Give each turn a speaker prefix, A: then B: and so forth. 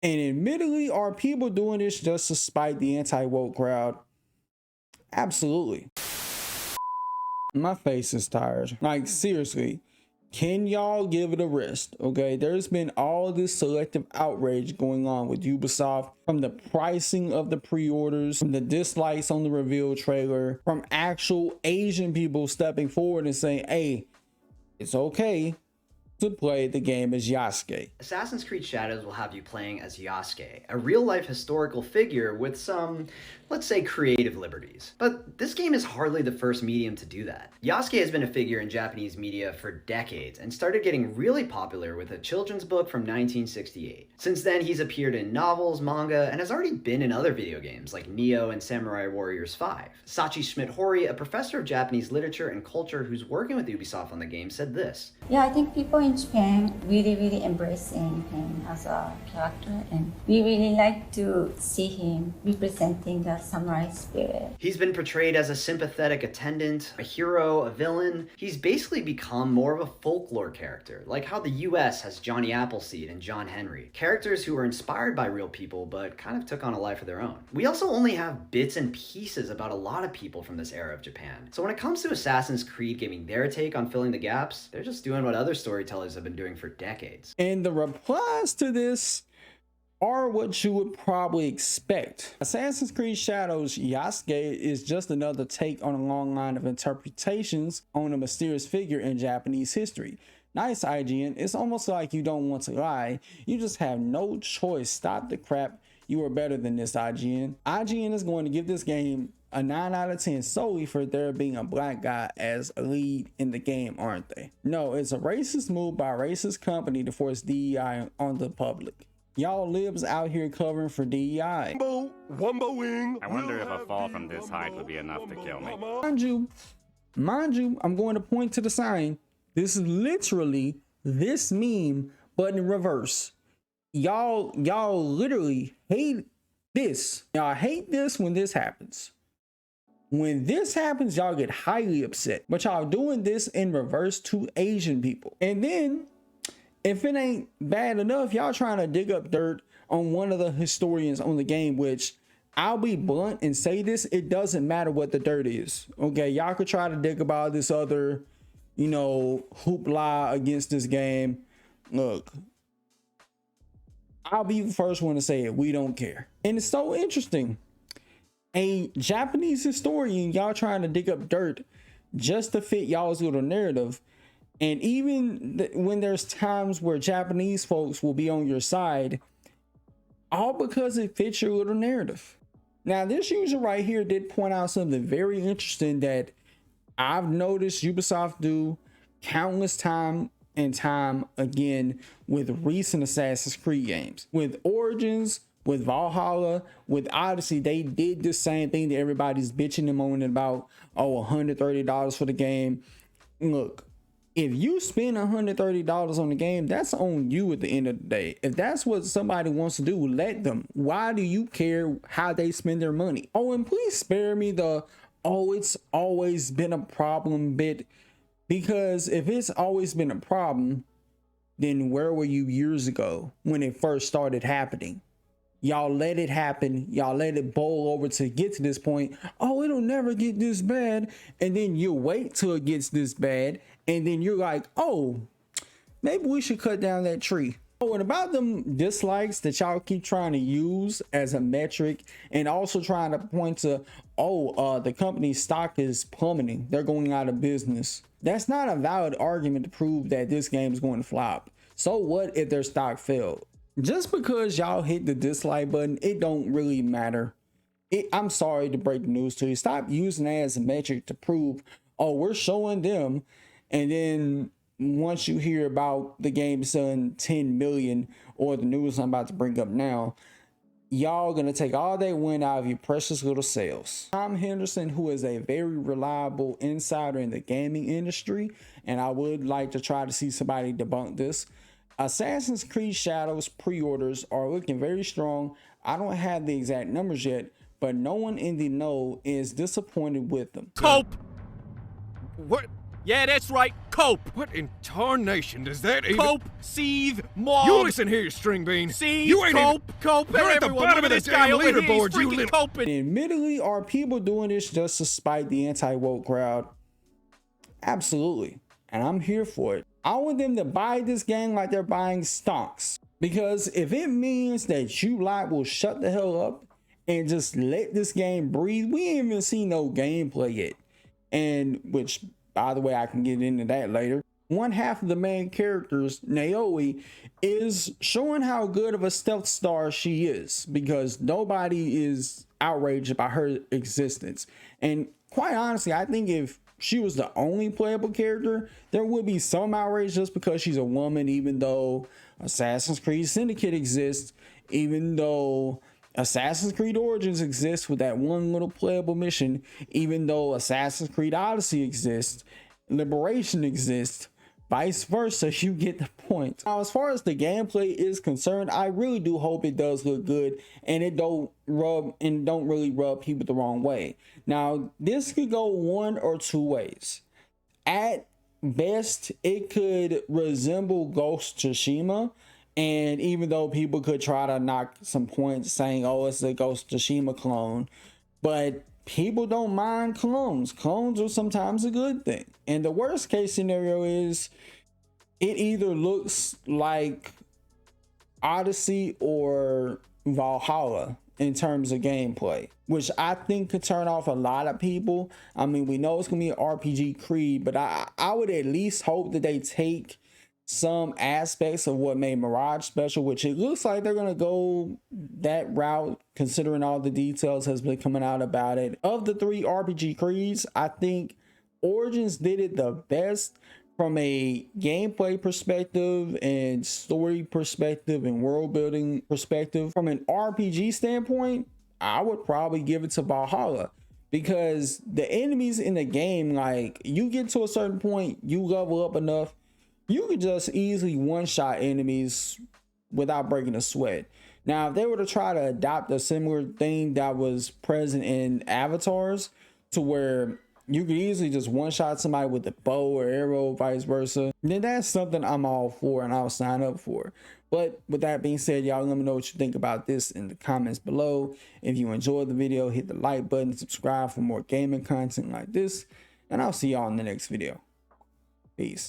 A: And admittedly, are people doing this just to spite the anti-woke crowd? Absolutely. My face is tired. Like, seriously, can y'all give it a rest? Okay, there's been all this selective outrage going on with Ubisoft, from the pricing of the pre-orders, from the dislikes on the reveal trailer, from actual Asian people stepping forward and saying, hey, it's okay to play the game as Yasuke.
B: Assassin's Creed Shadows will have you playing as Yasuke, a real-life historical figure with some, let's say, creative liberties. But this game is hardly the first medium to do that. Yasuke has been a figure in Japanese media for decades and started getting really popular with a children's book from 1968. Since then, he's appeared in novels, manga, and has already been in other video games like Nioh and Samurai Warriors 5. Sachi Schmidt-Hori, a professor of Japanese literature and culture who's working with Ubisoft on the game, said this.
C: Yeah, I think people in Japan really embracing him as a character, and we really like to see him representing the samurai spirit.
B: He's been portrayed as a sympathetic attendant, a hero, a villain. He's basically become more of a folklore character, like how the US has Johnny Appleseed and John Henry, characters who were inspired by real people but kind of took on a life of their own. We also only have bits and pieces about a lot of people from this era of Japan. So when it comes to Assassin's Creed giving their take on filling the gaps, they're just doing what other storytellers have been doing for decades.
A: And the replies to this are what you would probably expect. Assassin's Creed Shadows Yasuke is just another take on a long line of interpretations on a mysterious figure in Japanese history. Nice, IGN. It's almost like you don't want to lie. You just have no choice. Stop the crap. You are better than this, IGN. IGN is going to give this game a 9 out of 10 solely for there being a black guy as a lead in the game, aren't they? No, it's a racist move by a racist company to force DEI on the public. Y'all libs out here covering for DEI.
D: I wonder if a fall from this height would be enough to kill me.
A: Mind you, I'm going to point to the sign. This is literally this meme, but in reverse. Y'all literally hate this. Y'all hate this when this happens. When this happens, y'all get highly upset. But y'all doing this in reverse to Asian people. And then, if it ain't bad enough, y'all trying to dig up dirt on one of the historians on the game, which I'll be blunt and say this, it doesn't matter what the dirt is. Okay, y'all could try to dig about this other, you know, hoopla against this game. Look, I'll be the first one to say it. We don't care. And it's so interesting. A Japanese historian, y'all trying to dig up dirt just to fit y'all's little narrative. And even when there's times where Japanese folks will be on your side, all because it fits your little narrative. Now, this user right here did point out something very interesting that I've noticed Ubisoft do countless time and time again with recent Assassin's Creed games. With Origins, with Valhalla, with Odyssey, they did the same thing that everybody's bitching and moaning about. Oh, $130 for the game. Look, if you spend $130 on the game, that's on you at the end of the day. If that's what somebody wants to do, let them. Why do you care how they spend their money? Oh, and please spare me the, oh, it's always been a problem bit. Because if it's always been a problem, then where were you years ago when it first started happening? Y'all let it happen. Y'all let it bowl over to get to this point. Oh, it'll never get this bad. And then you wait till it gets this bad. And then you're like, oh, maybe we should cut down that tree. Oh, and about them dislikes that y'all keep trying to use as a metric and also trying to point to, oh, the company's stock is plummeting. They're going out of business. That's not a valid argument to prove that this game is going to flop. So what if their stock failed? Just because y'all hit the dislike button, it don't really matter. I'm sorry to break the news to you. Stop using that as a metric to prove, oh, we're showing them. And then once you hear about the game selling 10 million or the news I'm about to bring up now, y'all gonna take all that win out of your precious little sales. Tom Henderson, who is a very reliable insider in the gaming industry, and I would like to try to see somebody debunk this. Assassin's Creed Shadows pre-orders are looking very strong. I don't have the exact numbers yet, but no one in the know is disappointed with them.
D: Cope! What?
E: Yeah, that's right. Cope.
F: What in tarnation does that even...
E: Cope, seethe, mob.
F: You listen here, string bean.
E: Seethe,
F: You ain't
E: cope.
F: You're at the
E: Everyone,
F: bottom
E: look
F: of
E: at
F: the
E: this guy
F: damn
E: over here. He's
F: leaderboard, you
E: freaking
F: little...
E: coping.
A: Admittedly, are people doing this just to spite the anti-woke crowd? Absolutely. And I'm here for it. I want them to buy this game like they're buying stocks. Because if it means that you lot will shut the hell up and just let this game breathe, we ain't even seen no gameplay yet. And which, by the way, I can get into that later. One half of the main characters, Naomi, is showing how good of a stealth star she is, because nobody is outraged about her existence. And quite honestly, I think if she was the only playable character, there would be some outrage just because she's a woman, even though Assassin's Creed Syndicate exists, even though Assassin's Creed Origins exists with that one little playable mission, even though Assassin's Creed Odyssey exists, Liberation exists, vice versa. You get the point. Now, as far as the gameplay is concerned, I really do hope it does look good and it don't really rub people the wrong way. Now, this could go one or two ways. At best, it could resemble Ghost Tsushima, and even though people could try to knock some points saying, oh, it's a Ghost Tsushima clone, but people don't mind clones. Clones are sometimes a good thing. And the worst case scenario is it either looks like Odyssey or Valhalla in terms of gameplay, which I think could turn off a lot of people. I mean, we know it's gonna be an RPG Creed, but I would at least hope that they take some aspects of what made Mirage special, which it looks like they're gonna go that route considering all the details has been coming out about it. Of the three RPG Creeds, I think Origins did it the best from a gameplay perspective and story perspective and world building perspective. From an RPG standpoint, I would probably give it to Valhalla, because the enemies in the game, like, you get to a certain point, you level up enough, you could just easily one-shot enemies without breaking a sweat. Now, if they were to try to adopt a similar thing that was present in Avatars, to where you could easily just one-shot somebody with a bow or arrow, vice versa, then that's something I'm all for and I'll sign up for. But with that being said, y'all, let me know what you think about this in the comments below. If you enjoyed the video, hit the like button, subscribe for more gaming content like this, and I'll see y'all in the next video. Peace.